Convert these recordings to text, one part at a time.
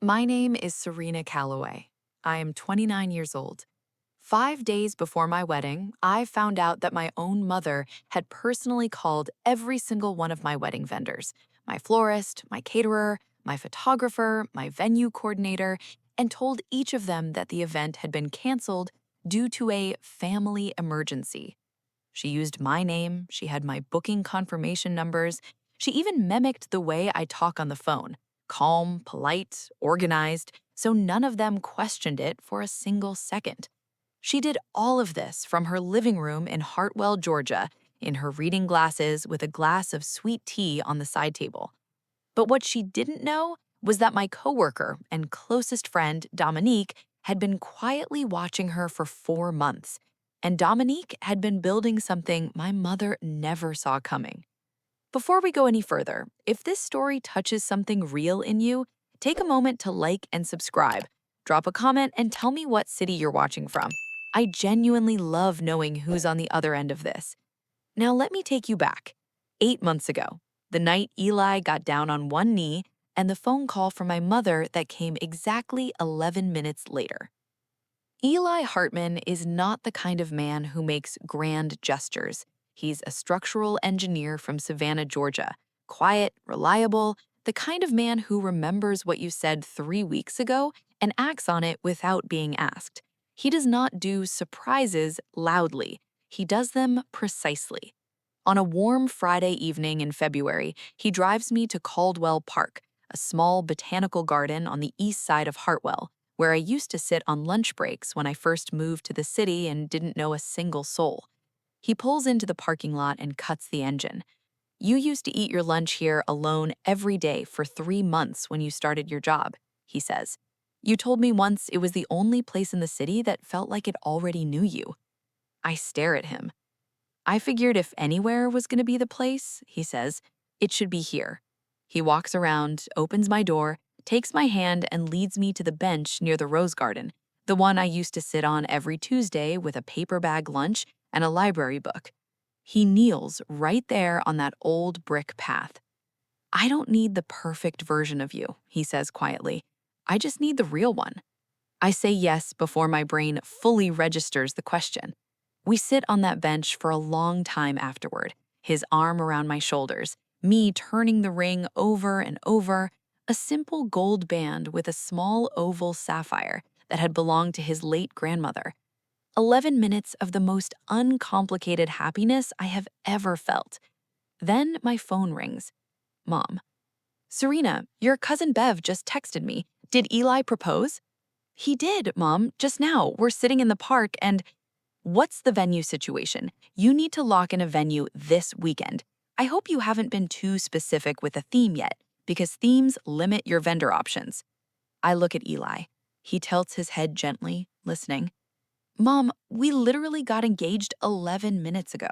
My name is Serena Calloway. I am 29 years old. 5 days before my wedding, I found out that my own mother had personally called every single one of my wedding vendors, my florist, my caterer, my photographer, my venue coordinator, and told each of them that the event had been canceled due to a family emergency. She used my name, she had my booking confirmation numbers, she even mimicked the way I talk on the phone, calm, polite, organized, so none of them questioned it for a single second. She did all of this from her living room in Hartwell, Georgia, in her reading glasses with a glass of sweet tea on the side table. But what she didn't know was that my coworker and closest friend, Dominique, had been quietly watching her for 4 months. And Dominique had been building something my mother never saw coming. Before we go any further, if this story touches something real in you, take a moment to like and subscribe. Drop a comment and tell me what city you're watching from. I genuinely love knowing who's on the other end of this. Now let me take you back. 8 months ago, the night Eli got down on one knee and the phone call from my mother that came exactly 11 minutes later. Eli Hartman is not the kind of man who makes grand gestures. He's a structural engineer from Savannah, Georgia. Quiet, reliable, the kind of man who remembers what you said 3 weeks ago and acts on it without being asked. He does not do surprises loudly. He does them precisely. On a warm Friday evening in February, he drives me to Caldwell Park, a small botanical garden on the east side of Hartwell, where I used to sit on lunch breaks when I first moved to the city and didn't know a single soul. He pulls into the parking lot and cuts the engine. You used to eat your lunch here alone every day for 3 months when you started your job, he says. You told me once it was the only place in the city that felt like it already knew you. I stare at him. I figured if anywhere was going to be the place, he says, it should be here. He walks around, opens my door, takes my hand, and leads me to the bench near the rose garden, the one I used to sit on every Tuesday with a paper bag lunch and a library book. He kneels right there on that old brick path. I don't need the perfect version of you, he says quietly. I just need the real one. I say yes before my brain fully registers the question. We sit on that bench for a long time afterward, his arm around my shoulders, me turning the ring over and over, a simple gold band with a small oval sapphire that had belonged to his late grandmother. 11 minutes of the most uncomplicated happiness I have ever felt. Then my phone rings. Mom. Serena, your cousin Bev just texted me. Did Eli propose? He did, Mom, just now. We're sitting in the park and what's the venue situation? You need to lock in a venue this weekend. I hope you haven't been too specific with a theme yet, because themes limit your vendor options. I look at Eli. He tilts his head gently, listening. Mom, we literally got engaged 11 minutes ago,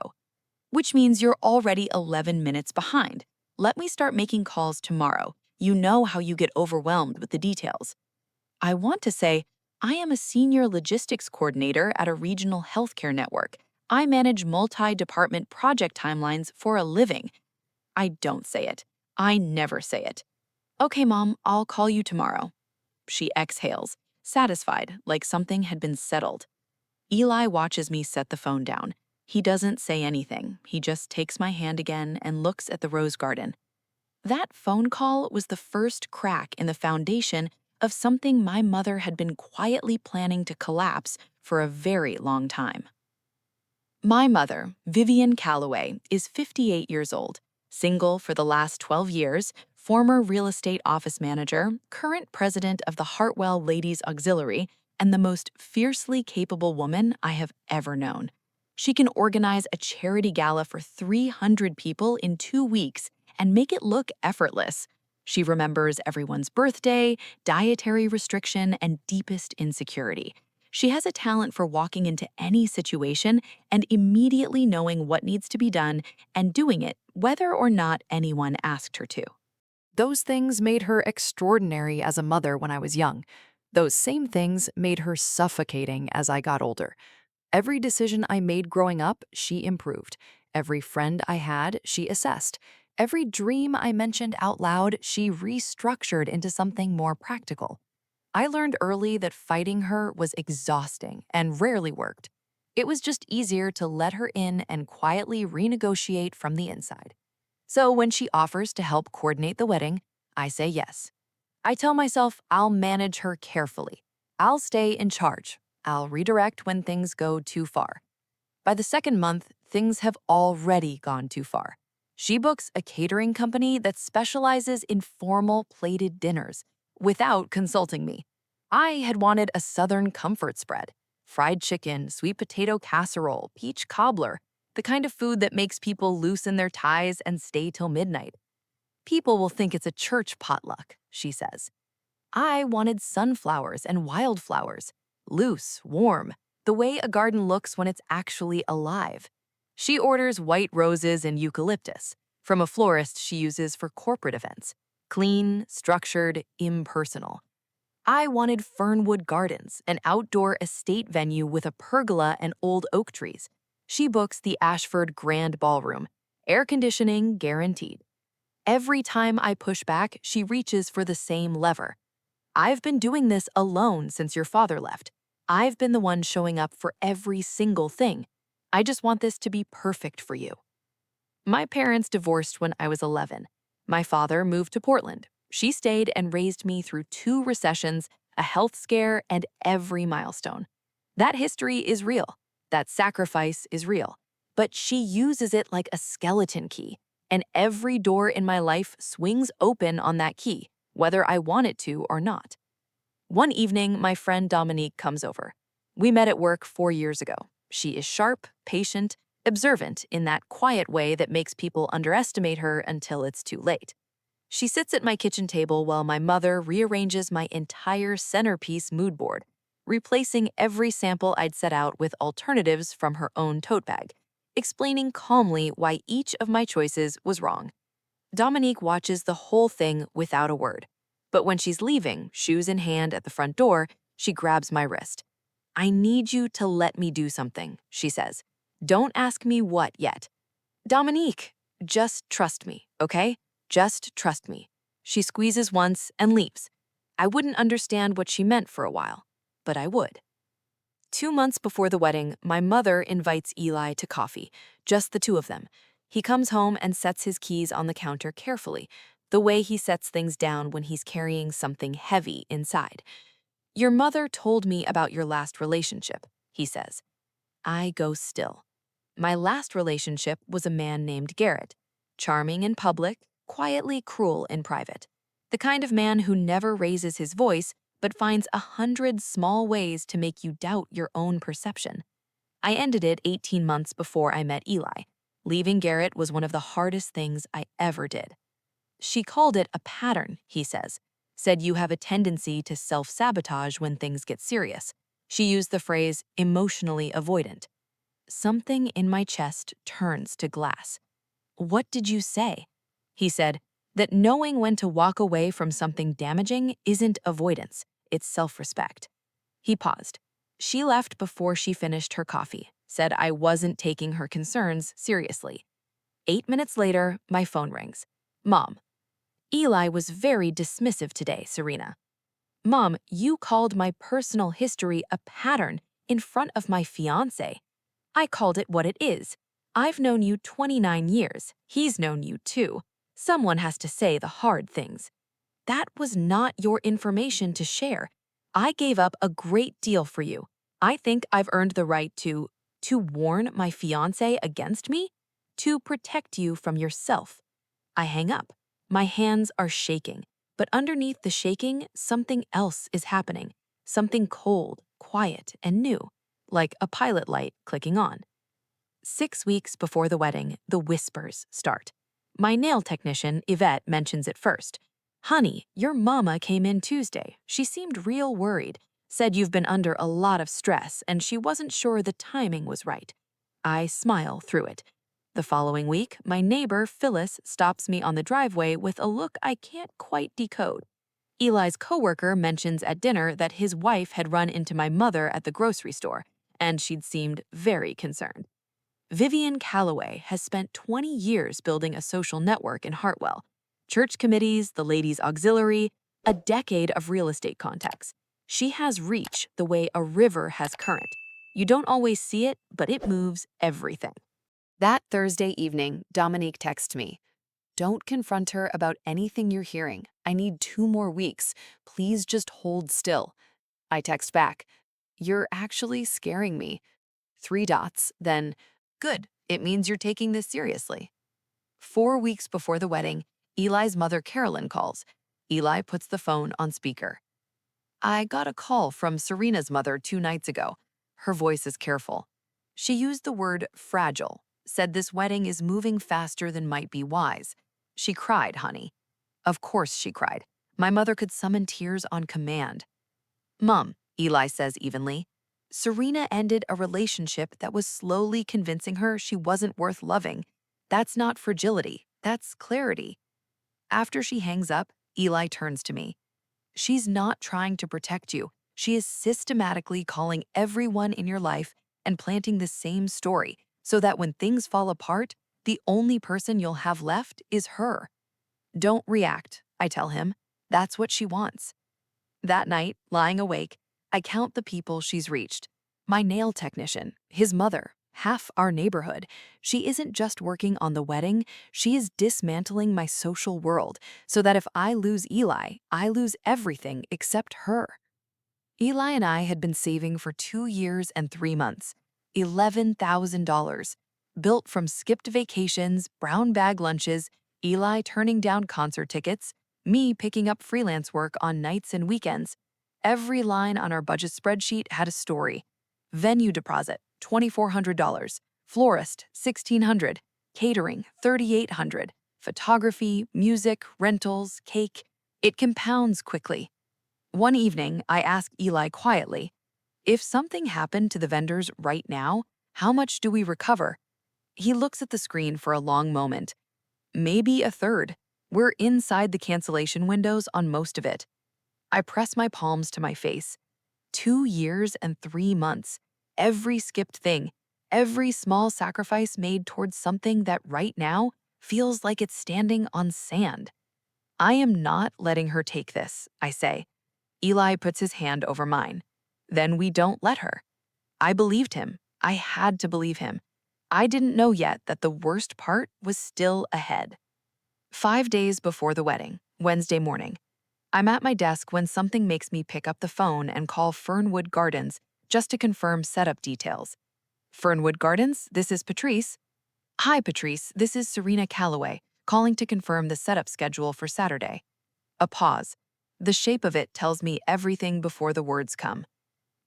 which means you're already 11 minutes behind. Let me start making calls tomorrow. You know how you get overwhelmed with the details. I want to say, I am a senior logistics coordinator at a regional healthcare network. I manage multi-department project timelines for a living. I don't say it. I never say it. Okay, Mom, I'll call you tomorrow. She exhales, satisfied, like something had been settled. Eli watches me set the phone down. He doesn't say anything. He just takes my hand again and looks at the rose garden. That phone call was the first crack in the foundation of something my mother had been quietly planning to collapse for a very long time. My mother, Vivian Calloway, is 58 years old, single for the last 12 years, former real estate office manager, current president of the Hartwell Ladies Auxiliary, and the most fiercely capable woman I have ever known. She can organize a charity gala for 300 people in 2 weeks and make it look effortless. She remembers everyone's birthday, dietary restriction, and deepest insecurity. She has a talent for walking into any situation and immediately knowing what needs to be done and doing it whether or not anyone asked her to. Those things made her extraordinary as a mother when I was young. Those same things made her suffocating as I got older. Every decision I made growing up, she improved. Every friend I had, she assessed. Every dream I mentioned out loud, she restructured into something more practical. I learned early that fighting her was exhausting and rarely worked. It was just easier to let her in and quietly renegotiate from the inside. So when she offers to help coordinate the wedding, I say yes. I tell myself I'll manage her carefully. I'll stay in charge. I'll redirect when things go too far. By the second month, things have already gone too far. She books a catering company that specializes in formal plated dinners without consulting me. I had wanted a Southern comfort spread, fried chicken, sweet potato casserole, peach cobbler, the kind of food that makes people loosen their ties and stay till midnight. People will think it's a church potluck, she says. I wanted sunflowers and wildflowers, loose, warm, the way a garden looks when it's actually alive. She orders white roses and eucalyptus from a florist she uses for corporate events. Clean, structured, impersonal. I wanted Fernwood Gardens, an outdoor estate venue with a pergola and old oak trees. She books the Ashford Grand Ballroom. Air conditioning guaranteed. Every time I push back, she reaches for the same lever. I've been doing this alone since your father left. I've been the one showing up for every single thing. I just want this to be perfect for you. My parents divorced when I was 11. My father moved to Portland. She stayed and raised me through 2 recessions, a health scare, and every milestone. That history is real. That sacrifice is real. But she uses it like a skeleton key, and every door in my life swings open on that key, whether I want it to or not. One evening, my friend Dominique comes over. We met at work 4 years ago. She is sharp, patient, observant in that quiet way that makes people underestimate her until it's too late. She sits at my kitchen table while my mother rearranges my entire centerpiece mood board, replacing every sample I'd set out with alternatives from her own tote bag, explaining calmly why each of my choices was wrong. Dominique watches the whole thing without a word. But when she's leaving, shoes in hand at the front door, she grabs my wrist. I need you to let me do something, she says. Don't ask me what yet. Dominique, just trust me, okay? Just trust me. She squeezes once and leaves. I wouldn't understand what she meant for a while, but I would. 2 months before the wedding, my mother invites Eli to coffee, just the two of them. He comes home and sets his keys on the counter carefully, the way he sets things down when he's carrying something heavy inside. Your mother told me about your last relationship, he says. I go still. My last relationship was a man named Garrett, charming in public, quietly cruel in private. The kind of man who never raises his voice, but finds 100 small ways to make you doubt your own perception. I ended it 18 months before I met Eli. Leaving Garrett was one of the hardest things I ever did. She called it a pattern, he said you have a tendency to self-sabotage when things get serious. She used the phrase emotionally avoidant. Something in my chest turns to glass. What did you say? He said that knowing when to walk away from something damaging isn't avoidance, it's self-respect. He paused. She left before she finished her coffee, said I wasn't taking her concerns seriously. 8 minutes later, my phone rings. Mom. Eli was very dismissive today, Serena. Mom, you called my personal history a pattern in front of my fiancé. I called it what it is. I've known you 29 years. He's known you too. Someone has to say the hard things. That was not your information to share. I gave up a great deal for you. I think I've earned the right to warn my fiancé against me, to protect you from yourself. I hang up. My hands are shaking, but underneath the shaking, something else is happening. Something cold, quiet, and new, like a pilot light clicking on. 6 weeks before the wedding, the whispers start. My nail technician, Yvette, mentions it first. Honey, your mama came in Tuesday. She seemed real worried, said you've been under a lot of stress and she wasn't sure the timing was right. I smile through it. The following week, my neighbor, Phyllis, stops me on the driveway with a look I can't quite decode. Eli's coworker mentions at dinner that his wife had run into my mother at the grocery store, and she'd seemed very concerned. Vivian Calloway has spent 20 years building a social network in Hartwell. Church committees, the ladies' auxiliary, a decade of real estate contacts. She has reach the way a river has current. You don't always see it, but it moves everything. That Thursday evening, Dominique texts me. Don't confront her about anything you're hearing. I need 2 more weeks. Please just hold still. I text back. You're actually scaring me. 3 dots, then, good, it means you're taking this seriously. 4 weeks before the wedding, Eli's mother Carolyn calls. Eli puts the phone on speaker. I got a call from Serena's mother 2 nights ago. Her voice is careful. She used the word fragile, said this wedding is moving faster than might be wise. She cried, honey. Of course she cried. My mother could summon tears on command. Mom, Eli says evenly, Serena ended a relationship that was slowly convincing her she wasn't worth loving. That's not fragility, that's clarity. After she hangs up, Eli turns to me. She's not trying to protect you. She is systematically calling everyone in your life and planting the same story so that when things fall apart, the only person you'll have left is her. Don't react, I tell him. That's what she wants. That night, lying awake, I count the people she's reached. My nail technician, his mother, half our neighborhood. She isn't just working on the wedding, she is dismantling my social world so that if I lose Eli, I lose everything except her. Eli and I had been saving for 2 years and 3 months. $11,000. Built from skipped vacations, brown bag lunches, Eli turning down concert tickets, me picking up freelance work on nights and weekends. Every line on our budget spreadsheet had a story. Venue deposit, $2,400. Florist, $1,600. Catering, $3,800. Photography, music, rentals, cake. It compounds quickly. One evening, I asked Eli quietly, if something happened to the vendors right now, how much do we recover? He looks at the screen for a long moment. Maybe a third. We're inside the cancellation windows on most of it. I press my palms to my face. 2 years and 3 months. Every skipped thing, every small sacrifice made towards something that right now feels like it's standing on sand. I am not letting her take this, I say. Eli puts his hand over mine. Then we don't let her. I believed him. I had to believe him. I didn't know yet that the worst part was still ahead. 5 days before the wedding, Wednesday morning, I'm at my desk when something makes me pick up the phone and call Fernwood Gardens just to confirm setup details. Fernwood Gardens, this is Patrice. Hi, Patrice, this is Serena Calloway, calling to confirm the setup schedule for Saturday. A pause. The shape of it tells me everything before the words come.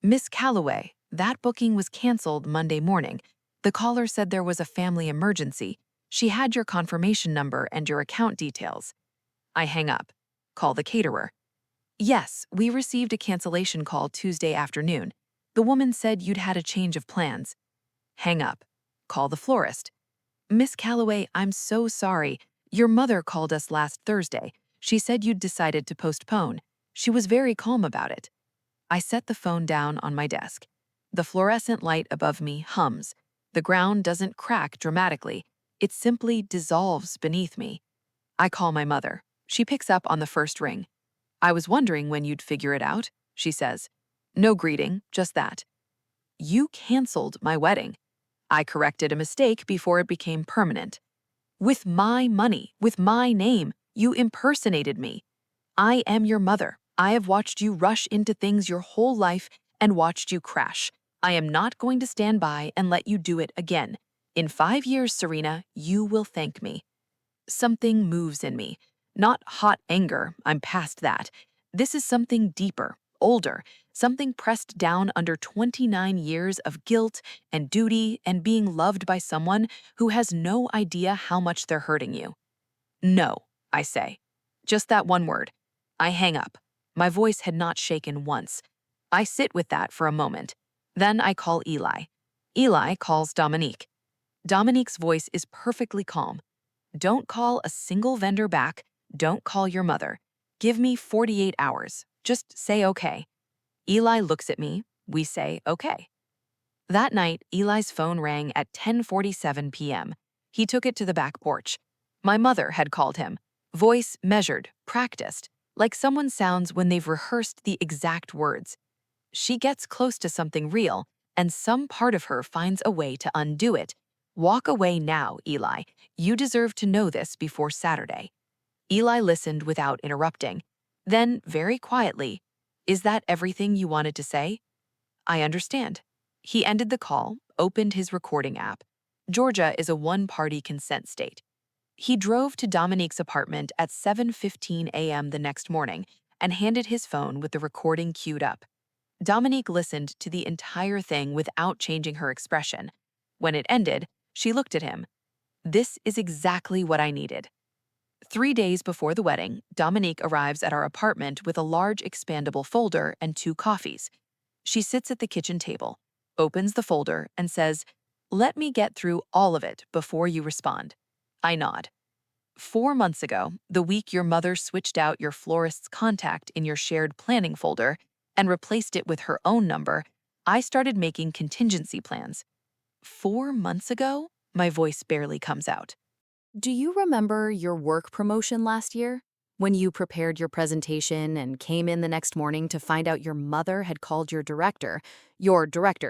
Miss Calloway, that booking was canceled Monday morning. The caller said there was a family emergency. She had your confirmation number and your account details. I hang up. Call the caterer. Yes, we received a cancellation call Tuesday afternoon. The woman said you'd had a change of plans. Hang up. Call the florist. Miss Calloway, I'm so sorry. Your mother called us last Thursday. She said you'd decided to postpone. She was very calm about it. I set the phone down on my desk. The fluorescent light above me hums. The ground doesn't crack dramatically. It simply dissolves beneath me. I call my mother. She picks up on the first ring. I was wondering when you'd figure it out, she says. No greeting, just that. You canceled my wedding. I corrected a mistake before it became permanent. With my money, with my name, you impersonated me. I am your mother. I have watched you rush into things your whole life and watched you crash. I am not going to stand by and let you do it again. In 5 years, Serena, you will thank me. Something moves in me. Not hot anger, I'm past that. This is something deeper, older, something pressed down under 29 years of guilt and duty and being loved by someone who has no idea how much they're hurting you. No, I say. Just that one word. I hang up. My voice had not shaken once. I sit with that for a moment. Then I call Eli. Eli calls Dominique. Dominique's voice is perfectly calm. Don't call a single vendor back. Don't call your mother. Give me 48 hours. Just say okay. Eli looks at me. We say okay. That night, Eli's phone rang at 10:47 p.m. He took it to the back porch. My mother had called him. Voice measured, practiced, like someone sounds when they've rehearsed the exact words. She gets close to something real, and some part of her finds a way to undo it. Walk away now, Eli. You deserve to know this before Saturday. Eli listened without interrupting. Then, very quietly, "Is that everything you wanted to say?" "I understand." He ended the call, opened his recording app. Georgia is a one-party consent state. He drove to Dominique's apartment at 7:15 a.m. the next morning and handed his phone with the recording queued up. Dominique listened to the entire thing without changing her expression. When it ended, she looked at him. "This is exactly what I needed." 3 days before the wedding, Dominique arrives at our apartment with a large expandable folder and 2 coffees. She sits at the kitchen table, opens the folder, and says, "Let me get through all of it before you respond." I nod. "4 months ago, the week your mother switched out your florist's contact in your shared planning folder and replaced it with her own number, I started making contingency plans." 4 months ago? My voice barely comes out. Do you remember your work promotion last year? When you prepared your presentation and came in the next morning to find out your mother had called your director,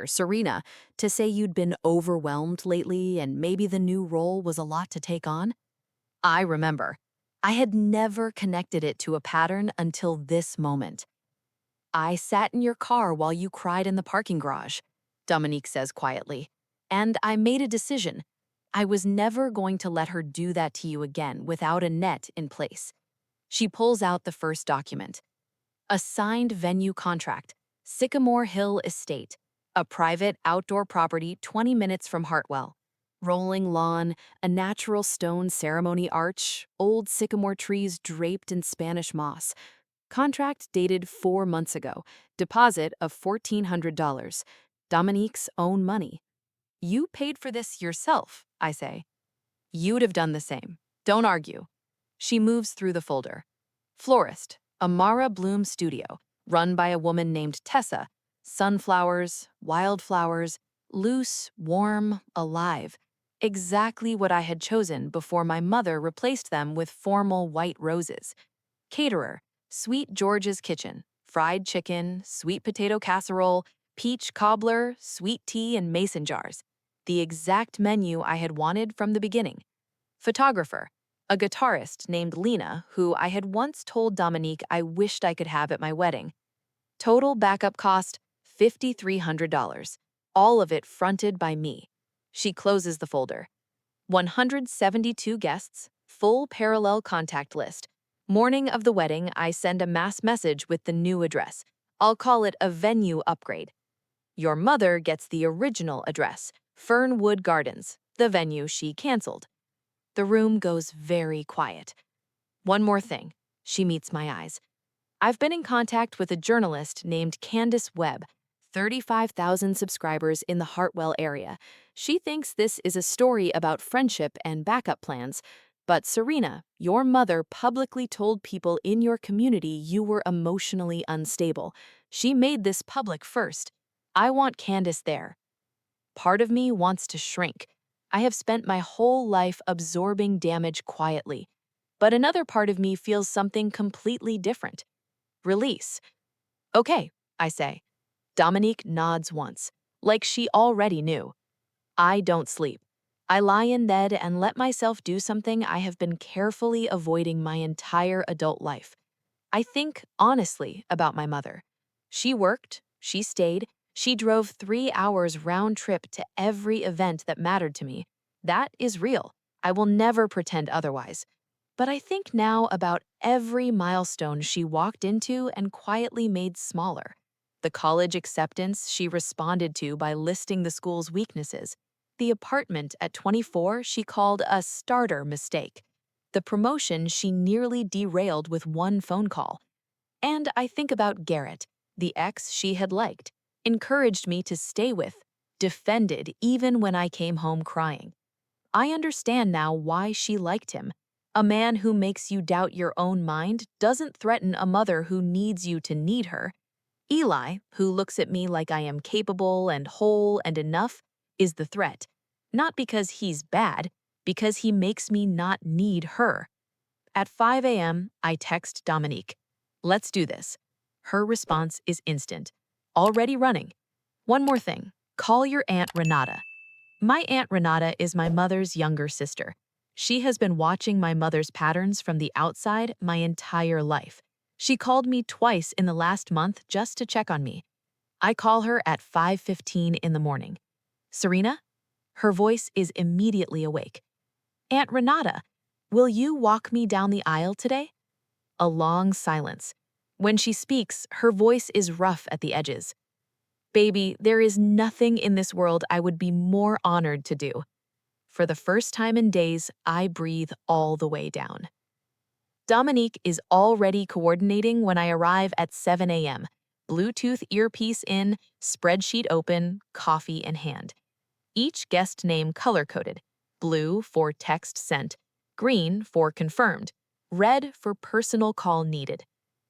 Serena, to say you'd been overwhelmed lately and maybe the new role was a lot to take on? I remember. I had never connected it to a pattern until this moment. "I sat in your car while you cried in the parking garage," Dominique says quietly. "And I made a decision. I was never going to let her do that to you again without a net in place." She pulls out the first document. A signed venue contract, Sycamore Hill Estate, a private outdoor property 20 minutes from Hartwell. Rolling lawn, a natural stone ceremony arch, old sycamore trees draped in Spanish moss. Contract dated 4 months ago. Deposit of $1,400. Dominique's own money. "You paid for this yourself," I say. "You'd have done the same. Don't argue." She moves through the folder. Florist, Amara Bloom Studio, run by a woman named Tessa. Sunflowers, wildflowers, loose, warm, alive. Exactly what I had chosen before my mother replaced them with formal white roses. Caterer, Sweet George's Kitchen, fried chicken, sweet potato casserole, peach cobbler, sweet tea, and mason jars. The exact menu I had wanted from the beginning. Photographer, a guitarist named Lena who I had once told Dominique I wished I could have at my wedding. Total backup cost, $5,300. All of it fronted by me. She closes the folder. 172 guests, full parallel contact list. Morning of the wedding, I send a mass message with the new address. I'll call it a venue upgrade. Your mother gets the original address, Fernwood Gardens, the venue she canceled. The room goes very quiet. One more thing. She meets my eyes. I've been in contact with a journalist named Candace Webb, 35,000 subscribers in the Hartwell area. She thinks this is a story about friendship and backup plans. But Serena, your mother publicly told people in your community you were emotionally unstable. She made this public first. I want Candace there. Part of me wants to shrink. I have spent my whole life absorbing damage quietly. But another part of me feels something completely different. Release. "Okay," I say. Dominique nods once, like she already knew. I don't sleep. I lie in bed and let myself do something I have been carefully avoiding my entire adult life. I think honestly about my mother. She worked, she stayed, she drove 3 hours round trip to every event that mattered to me. That is real. I will never pretend otherwise. But I think now about every milestone she walked into and quietly made smaller. The college acceptance she responded to by listing the school's weaknesses. The apartment at 24 she called a starter mistake. The promotion she nearly derailed with one phone call. And I think about Garrett, the ex she had liked, encouraged me to stay with, defended even when I came home crying. I understand now why she liked him. A man who makes you doubt your own mind doesn't threaten a mother who needs you to need her. Eli, who looks at me like I am capable and whole and enough, is the threat. Not because he's bad, because he makes me not need her. At 5 a.m., I text Dominique. Let's do this. Her response is instant. Already running. One more thing. Call your Aunt Renata. My Aunt Renata is my mother's younger sister. She has been watching my mother's patterns from the outside my entire life. She called me twice in the last month just to check on me. I call her at 5:15 in the morning. Serena? Her voice is immediately awake. Aunt Renata, will you walk me down the aisle today? A long silence. When she speaks, her voice is rough at the edges. Baby, there is nothing in this world I would be more honored to do. For the first time in days, I breathe all the way down. Dominique is already coordinating when I arrive at 7 a.m. Bluetooth earpiece in, spreadsheet open, coffee in hand. Each guest name color-coded. Blue for text sent, green for confirmed, red for personal call needed.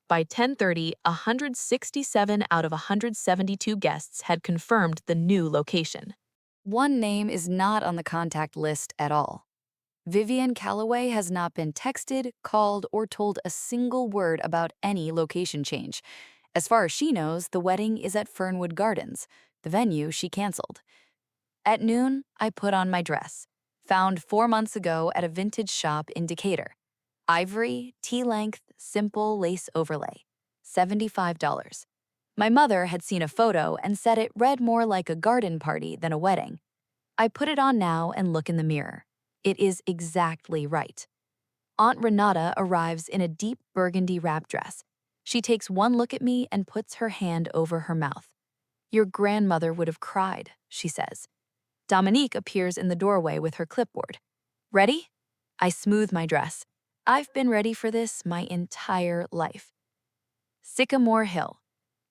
By 10:30, 167 out of 172 guests had confirmed the new location. One name is not on the contact list at all. Vivian Calloway has not been texted, called, or told a single word about any location change. As far as she knows, the wedding is at Fernwood Gardens, the venue she canceled. At noon, I put on my dress, found 4 months ago at a vintage shop in Decatur. Ivory, tea-length, simple lace overlay, $75. My mother had seen a photo and said it read more like a garden party than a wedding. I put it on now and look in the mirror. It is exactly right. Aunt Renata arrives in a deep burgundy wrap dress. She takes one look at me and puts her hand over her mouth. Your grandmother would have cried, she says. Dominique appears in the doorway with her clipboard. Ready? I smooth my dress. I've been ready for this my entire life. Sycamore Hill.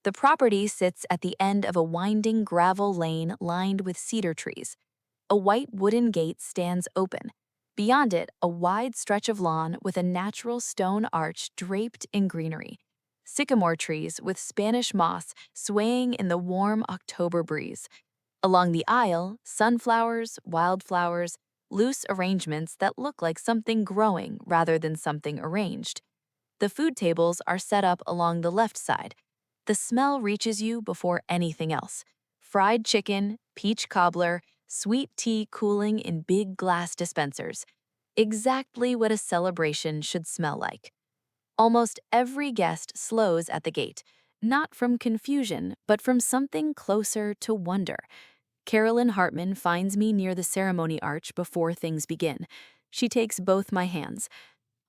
The property sits at the end of a winding gravel lane lined with cedar trees. A white wooden gate stands open. Beyond it, a wide stretch of lawn with a natural stone arch draped in greenery. Sycamore trees with Spanish moss swaying in the warm October breeze. Along the aisle, sunflowers, wildflowers, loose arrangements that look like something growing rather than something arranged. The food tables are set up along the left side. The smell reaches you before anything else. Fried chicken, peach cobbler, sweet tea cooling in big glass dispensers. Exactly what a celebration should smell like. Almost every guest slows at the gate, not from confusion, but from something closer to wonder. Carolyn Hartman finds me near the ceremony arch before things begin. She takes both my hands.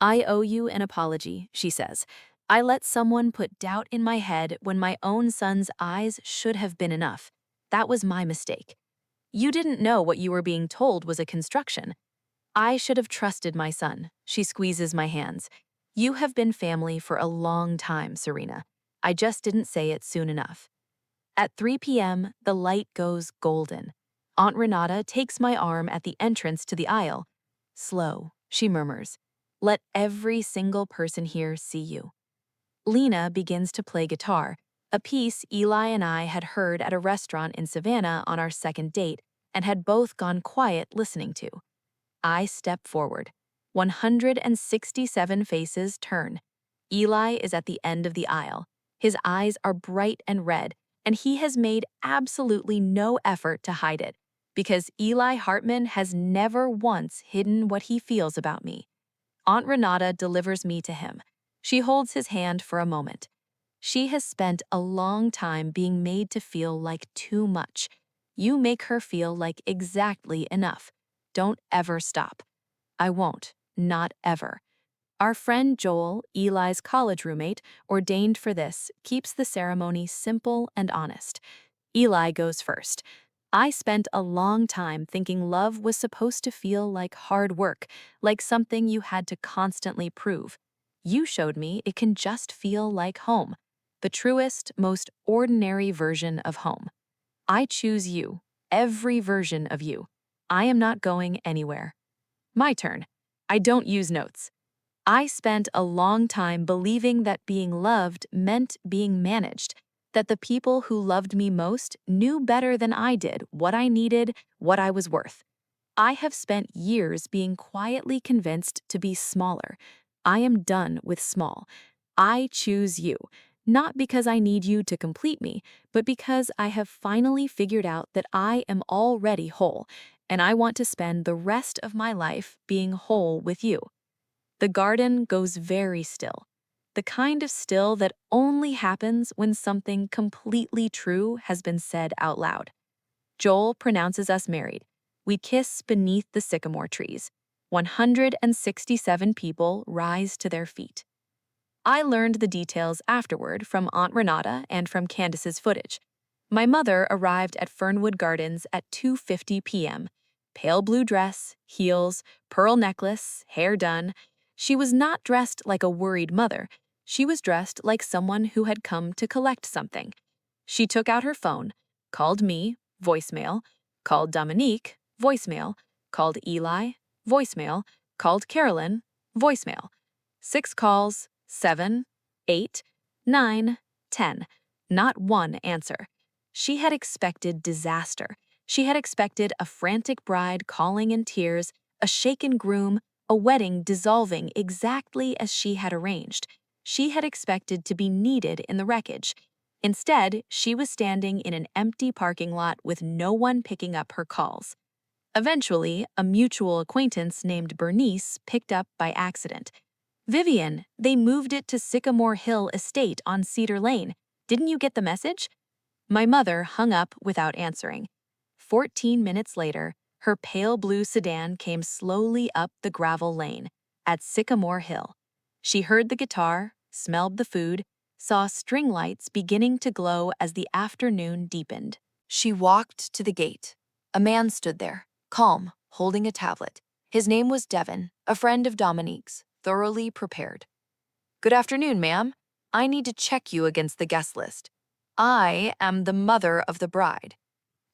I owe you an apology, she says. I let someone put doubt in my head when my own son's eyes should have been enough. That was my mistake. You didn't know what you were being told was a construction. I should have trusted my son. She squeezes my hands. You have been family for a long time, Serena. I just didn't say it soon enough. At 3 p.m., the light goes golden. Aunt Renata takes my arm at the entrance to the aisle. Slow, she murmurs. Let every single person here see you. Lena begins to play guitar, a piece Eli and I had heard at a restaurant in Savannah on our second date and had both gone quiet listening to. I step forward. 167 faces turn. Eli is at the end of the aisle. His eyes are bright and red, and he has made absolutely no effort to hide it, because Eli Hartman has never once hidden what he feels about me. Aunt Renata delivers me to him. She holds his hand for a moment. She has spent a long time being made to feel like too much. You make her feel like exactly enough. Don't ever stop. I won't. Not ever. Our friend Joel, Eli's college roommate, ordained for this, keeps the ceremony simple and honest. Eli goes first. I spent a long time thinking love was supposed to feel like hard work, like something you had to constantly prove. You showed me it can just feel like home, the truest, most ordinary version of home. I choose you, every version of you. I am not going anywhere. My turn. I don't use notes. I spent a long time believing that being loved meant being managed, that the people who loved me most knew better than I did what I needed, what I was worth. I have spent years being quietly convinced to be smaller. I am done with small. I choose you, not because I need you to complete me, but because I have finally figured out that I am already whole, and I want to spend the rest of my life being whole with you. The garden goes very still. The kind of still that only happens when something completely true has been said out loud. Joel pronounces us married. We kiss beneath the sycamore trees. 167 people rise to their feet. I learned the details afterward from Aunt Renata and from Candace's footage. My mother arrived at Fernwood Gardens at 2:50 p.m. Pale blue dress, heels, pearl necklace, hair done. She was not dressed like a worried mother. She was dressed like someone who had come to collect something. She took out her phone, called me, voicemail, called Dominique, voicemail, called Eli, voicemail, called Carolyn, voicemail. 6 calls, 7, 8, 9, 10. Not one answer. She had expected disaster. She had expected a frantic bride calling in tears, a shaken groom, a wedding dissolving exactly as she had arranged. She had expected to be needed in the wreckage. Instead, she was standing in an empty parking lot with no one picking up her calls. Eventually, a mutual acquaintance named Bernice picked up by accident. Vivian, they moved it to Sycamore Hill Estate on Cedar Lane. Didn't you get the message? My mother hung up without answering. 14 minutes later, her pale blue sedan came slowly up the gravel lane at Sycamore Hill. She heard the guitar, smelled the food, saw string lights beginning to glow as the afternoon deepened. She walked to the gate. A man stood there, calm, holding a tablet. His name was Devin, a friend of Dominique's, thoroughly prepared. "Good afternoon, ma'am. I need to check you against the guest list. I am the mother of the bride."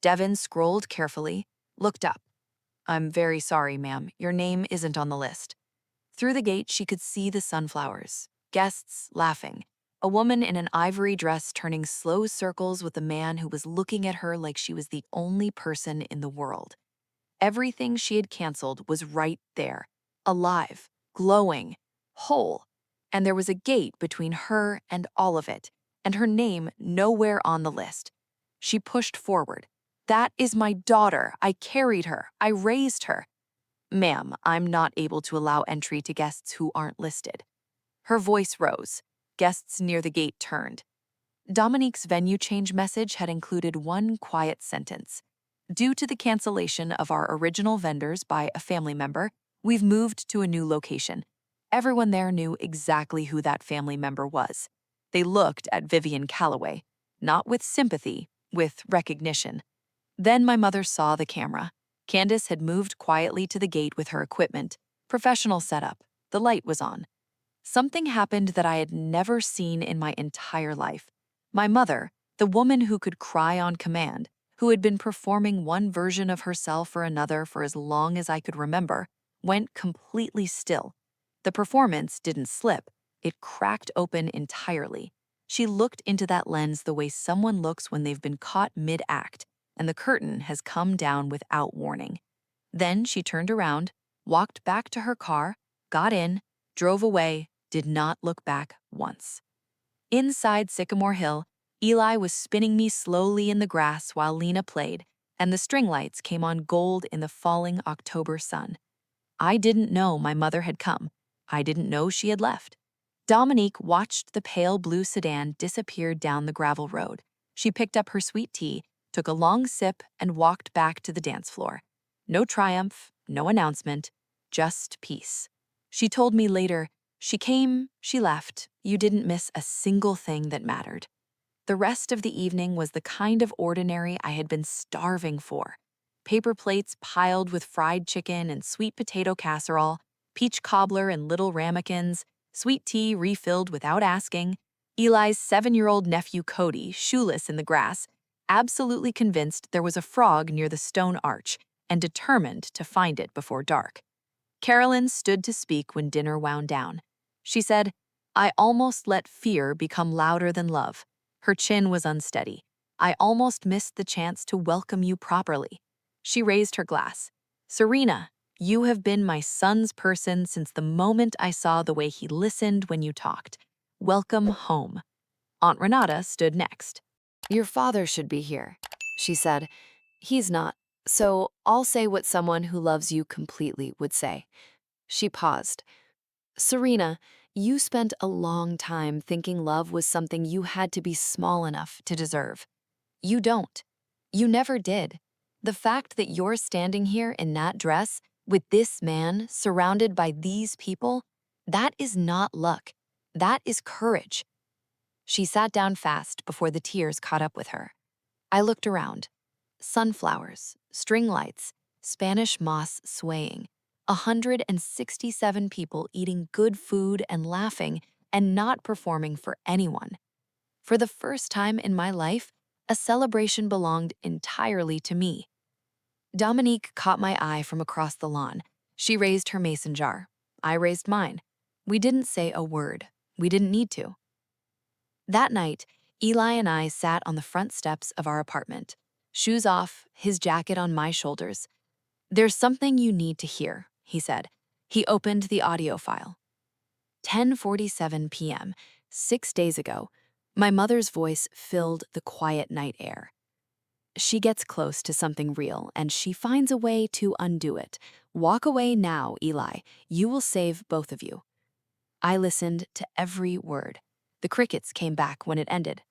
Devin scrolled carefully, looked up. "I'm very sorry, ma'am. Your name isn't on the list." Through the gate, she could see the sunflowers, guests laughing, a woman in an ivory dress turning slow circles with a man who was looking at her like she was the only person in the world. Everything she had canceled was right there, alive, glowing, whole. And there was a gate between her and all of it, and her name nowhere on the list. She pushed forward. "That is my daughter. I carried her. I raised her." "Ma'am, I'm not able to allow entry to guests who aren't listed." Her voice rose. Guests near the gate turned. Dominique's venue change message had included one quiet sentence. "Due to the cancellation of our original vendors by a family member, we've moved to a new location." Everyone there knew exactly who that family member was. They looked at Vivian Calloway, not with sympathy, with recognition. Then my mother saw the camera. Candace had moved quietly to the gate with her equipment. Professional setup. The light was on. Something happened that I had never seen in my entire life. My mother, the woman who could cry on command, who had been performing one version of herself or another for as long as I could remember, went completely still. The performance didn't slip, it cracked open entirely. She looked into that lens the way someone looks when they've been caught mid-act, and the curtain has come down without warning. Then she turned around, walked back to her car, got in, drove away, did not look back once. Inside Sycamore Hill, Eli was spinning me slowly in the grass while Lena played, and the string lights came on gold in the falling October sun. I didn't know my mother had come. I didn't know she had left. Dominique watched the pale blue sedan disappear down the gravel road. She picked up her sweet tea, took a long sip, and walked back to the dance floor. No triumph, no announcement, just peace. She told me later, "She came, she left. You didn't miss a single thing that mattered." The rest of the evening was the kind of ordinary I had been starving for. Paper plates piled with fried chicken and sweet potato casserole, peach cobbler and little ramekins, sweet tea refilled without asking, Eli's 7-year-old nephew Cody, shoeless in the grass, absolutely convinced there was a frog near the stone arch and determined to find it before dark. Carolyn stood to speak when dinner wound down. She said, "I almost let fear become louder than love." Her chin was unsteady. I almost missed the chance to welcome you properly. She raised her glass. Serena, you have been my son's person since the moment I saw the way he listened when you talked. Welcome home. Aunt Renata stood next. Your father should be here, she said. He's not, so I'll say what someone who loves you completely would say. She paused. Serena, you spent a long time thinking love was something you had to be small enough to deserve. You don't. You never did. The fact that you're standing here in that dress with this man surrounded by these people, that is not luck. That is courage. She sat down fast before the tears caught up with her. I looked around. Sunflowers, string lights, Spanish moss swaying, 167 people eating good food and laughing and not performing for anyone. For the first time in my life, a celebration belonged entirely to me. Dominique caught my eye from across the lawn. She raised her mason jar. I raised mine. We didn't say a word. We didn't need to. That night, Eli and I sat on the front steps of our apartment, shoes off, his jacket on my shoulders. There's something you need to hear, he said. He opened the audio file. 10:47 p.m., 6 days ago, my mother's voice filled the quiet night air. She gets close to something real, and she finds a way to undo it. Walk away now, Eli. You will save both of you. I listened to every word. The crickets came back when it ended.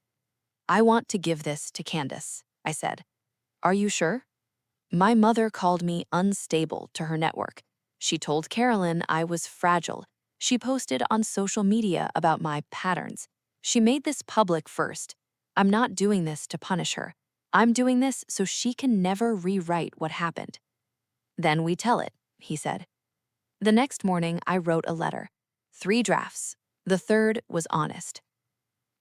I want to give this to Candace, I said. Are you sure? My mother called me unstable to her network. She told Carolyn I was fragile. She posted on social media about my patterns. She made this public first. I'm not doing this to punish her. I'm doing this so she can never rewrite what happened. Then we tell it, he said. The next morning, I wrote a letter. 3 drafts. The third was honest.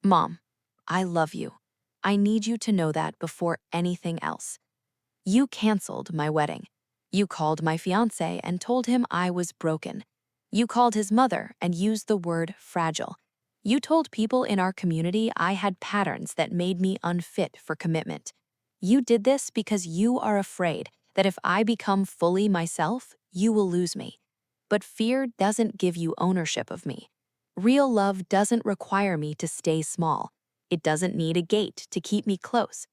Mom, I love you. I need you to know that before anything else. You canceled my wedding. You called my fiancé and told him I was broken. You called his mother and used the word fragile. You told people in our community I had patterns that made me unfit for commitment. You did this because you are afraid that if I become fully myself, you will lose me. But fear doesn't give you ownership of me. Real love doesn't require me to stay small. It doesn't need a gate to keep me close.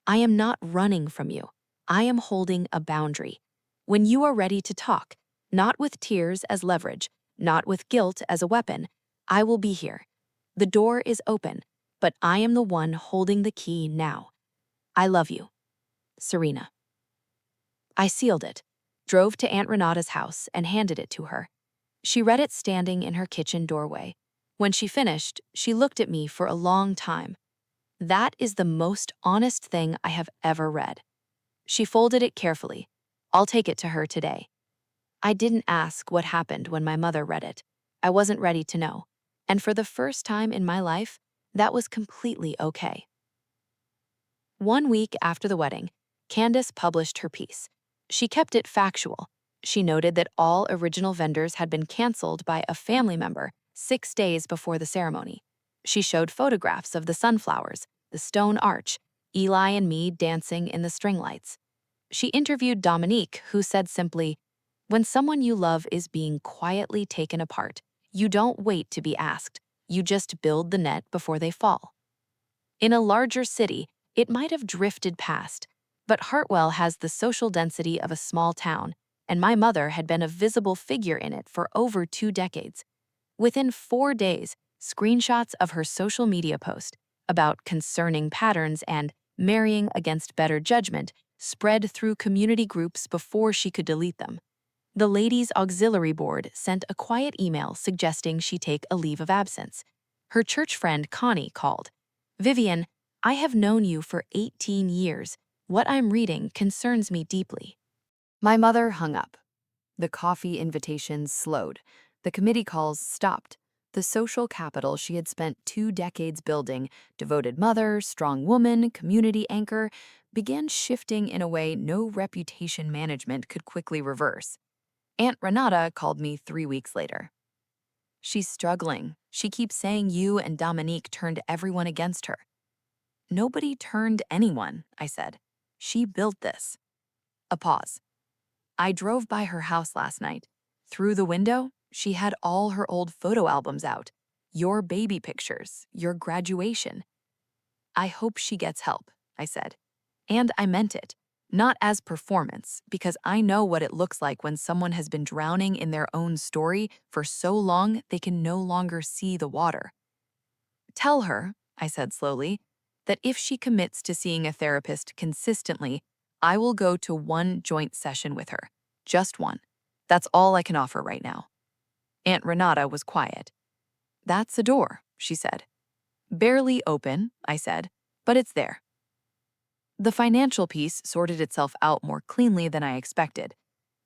I am not running from you. I am holding a boundary. When you are ready to talk, not with tears as leverage, not with guilt as a weapon, I will be here. The door is open, but I am the one holding the key now. I love you. Serena. I sealed it, drove to Aunt Renata's house, and handed it to her. She read it standing in her kitchen doorway. When she finished, she looked at me for a long time. That is the most honest thing I have ever read. She folded it carefully. I'll take it to her today. I didn't ask what happened when my mother read it. I wasn't ready to know. And for the first time in my life, that was completely okay. 1 week after the wedding, Candace published her piece. She kept it factual. She noted that all original vendors had been canceled by a family member 6 days before the ceremony. She showed photographs of the sunflowers, the stone arch, Eli and me dancing in the string lights. She interviewed Dominique, who said simply, "When someone you love is being quietly taken apart, you don't wait to be asked. You just build the net before they fall." In a larger city, it might have drifted past, but Hartwell has the social density of a small town, and my mother had been a visible figure in it for over 2 decades. Within 4 days, screenshots of her social media post about concerning patterns and marrying against better judgment spread through community groups before she could delete them. The Ladies' Auxiliary Board sent a quiet email suggesting she take a leave of absence. Her church friend Connie called. "Vivian, I have known you for 18 years. What I'm reading concerns me deeply." My mother hung up. The coffee invitations slowed. The committee calls stopped. The social capital she had spent 2 decades building, devoted mother, strong woman, community anchor, began shifting in a way no reputation management could quickly reverse. Aunt Renata called me 3 weeks later. "She's struggling. She keeps saying you and Dominique turned everyone against her." Nobody turned anyone, I said. She built this. A pause. I drove by her house last night. Through the window, she had all her old photo albums out. Your baby pictures, your graduation. I hope she gets help, I said. And I meant it. Not as performance, because I know what it looks like when someone has been drowning in their own story for so long they can no longer see the water. Tell her, I said slowly, that if she commits to seeing a therapist consistently, I will go to one joint session with her. Just one. That's all I can offer right now. Aunt Renata was quiet. That's a door, she said. Barely open, I said, but it's there. The financial piece sorted itself out more cleanly than I expected.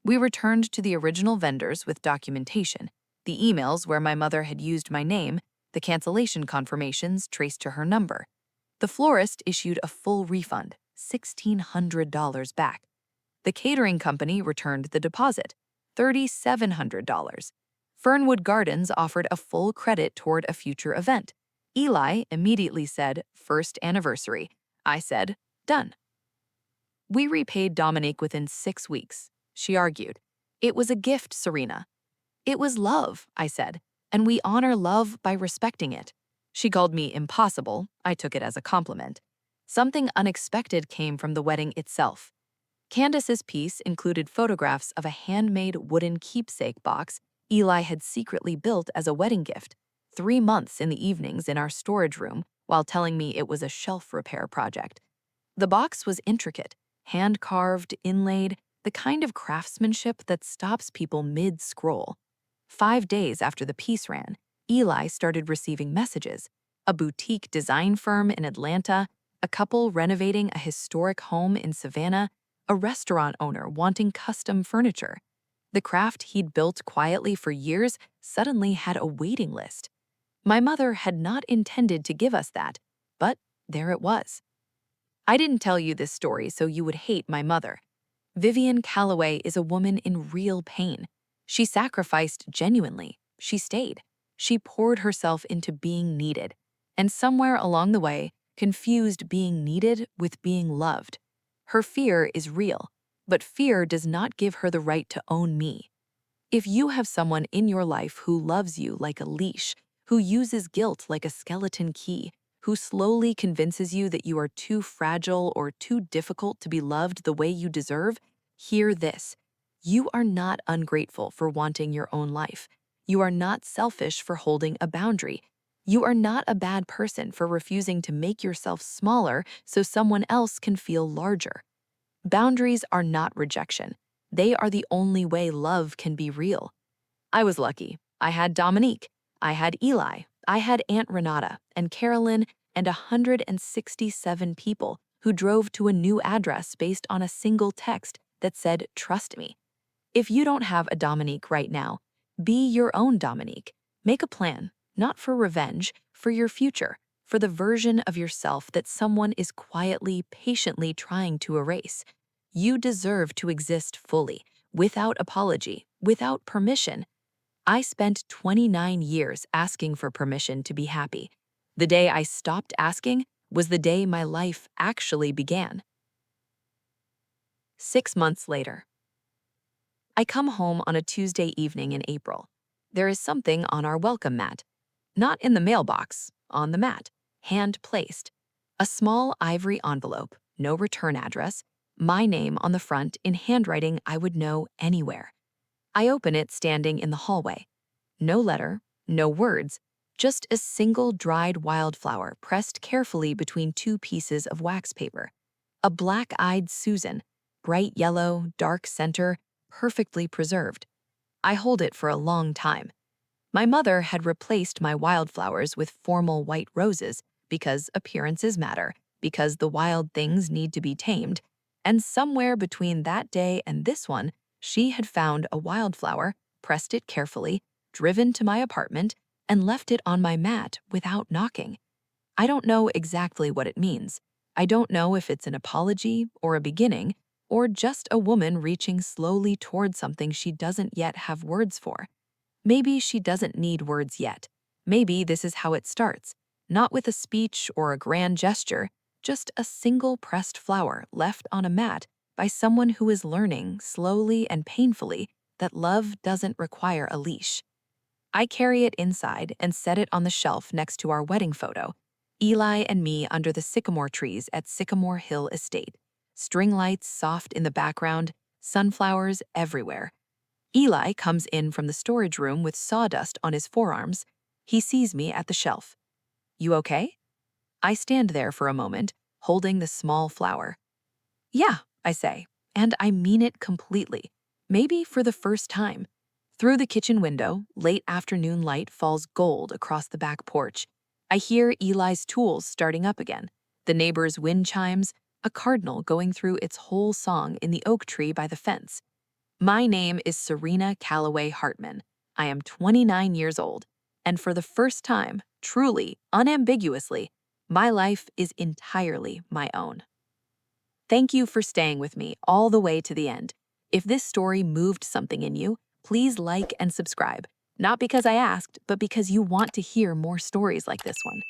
We returned to the original vendors with documentation, the emails where my mother had used my name, the cancellation confirmations traced to her number. The florist issued a full refund, $1,600 back. The catering company returned the deposit, $3,700. Fernwood Gardens offered a full credit toward a future event. Eli immediately said, "First anniversary." I said, "Done." We repaid Dominique within 6 weeks. She argued. It was a gift, Serena. It was love, I said, and we honor love by respecting it. She called me impossible. I took it as a compliment. Something unexpected came from the wedding itself. Candace's piece included photographs of a handmade wooden keepsake box Eli had secretly built as a wedding gift, 3 months in the evenings in our storage room while telling me it was a shelf repair project. The box was intricate, hand-carved, inlaid, the kind of craftsmanship that stops people mid-scroll. 5 days after the piece ran, Eli started receiving messages. A boutique design firm in Atlanta, a couple renovating a historic home in Savannah, a restaurant owner wanting custom furniture. The craft he'd built quietly for years suddenly had a waiting list. My mother had not intended to give us that, but there it was. I didn't tell you this story so you would hate my mother. Vivian Calloway is a woman in real pain. She sacrificed genuinely. She stayed. She poured herself into being needed, and somewhere along the way, confused being needed with being loved. Her fear is real, but fear does not give her the right to own me. If you have someone in your life who loves you like a leash, who uses guilt like a skeleton key, who slowly convinces you that you are too fragile or too difficult to be loved the way you deserve, hear this. You are not ungrateful for wanting your own life. You are not selfish for holding a boundary. You are not a bad person for refusing to make yourself smaller so someone else can feel larger. Boundaries are not rejection. They are the only way love can be real. I was lucky. I had Dominique. I had Eli. I had Aunt Renata and Carolyn and 167 people who drove to a new address based on a single text that said, "Trust me." If you don't have a Dominique right now, be your own Dominique. Make a plan, not for revenge, for your future, for the version of yourself that someone is quietly, patiently trying to erase. You deserve to exist fully, without apology, without permission. I spent 29 years asking for permission to be happy. The day I stopped asking was the day my life actually began. 6 months later. I come home on a Tuesday evening in April. There is something on our welcome mat. Not in the mailbox, on the mat, hand-placed. A small ivory envelope, no return address, my name on the front in handwriting I would know anywhere. I open it standing in the hallway. No letter, no words, just a single dried wildflower pressed carefully between 2 pieces of wax paper. A black-eyed Susan, bright yellow, dark center, perfectly preserved. I hold it for a long time. My mother had replaced my wildflowers with formal white roses because appearances matter, because the wild things need to be tamed, and somewhere between that day and this one, she had found a wildflower, pressed it carefully, driven to my apartment, and left it on my mat without knocking. I don't know exactly what it means. I don't know if it's an apology or a beginning, or just a woman reaching slowly toward something she doesn't yet have words for. Maybe she doesn't need words yet. Maybe this is how it starts, not with a speech or a grand gesture, just a single pressed flower left on a mat by someone who is learning, slowly and painfully, that love doesn't require a leash. I carry it inside and set it on the shelf next to our wedding photo, Eli and me under the sycamore trees at Sycamore Hill Estate. String lights soft in the background, sunflowers everywhere. Eli comes in from the storage room with sawdust on his forearms. He sees me at the shelf. You okay? I stand there for a moment, holding the small flower. Yeah, I say, and I mean it completely. Maybe for the first time. Through the kitchen window, late afternoon light falls gold across the back porch. I hear Eli's tools starting up again, the neighbor's wind chimes, a cardinal going through its whole song in the oak tree by the fence. My name is Serena Calloway Hartman. I am 29 years old, and for the first time, truly, unambiguously, my life is entirely my own. Thank you for staying with me all the way to the end. If this story moved something in you, please like and subscribe. Not because I asked, but because you want to hear more stories like this one.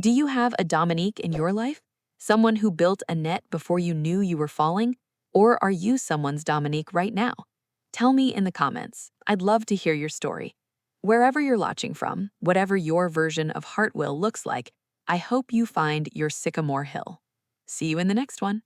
Do you have a Dominique in your life? Someone who built a net before you knew you were falling? Or are you someone's Dominique right now? Tell me in the comments. I'd love to hear your story. Wherever you're watching from, whatever your version of Heartwill looks like, I hope you find your Sycamore Hill. See you in the next one.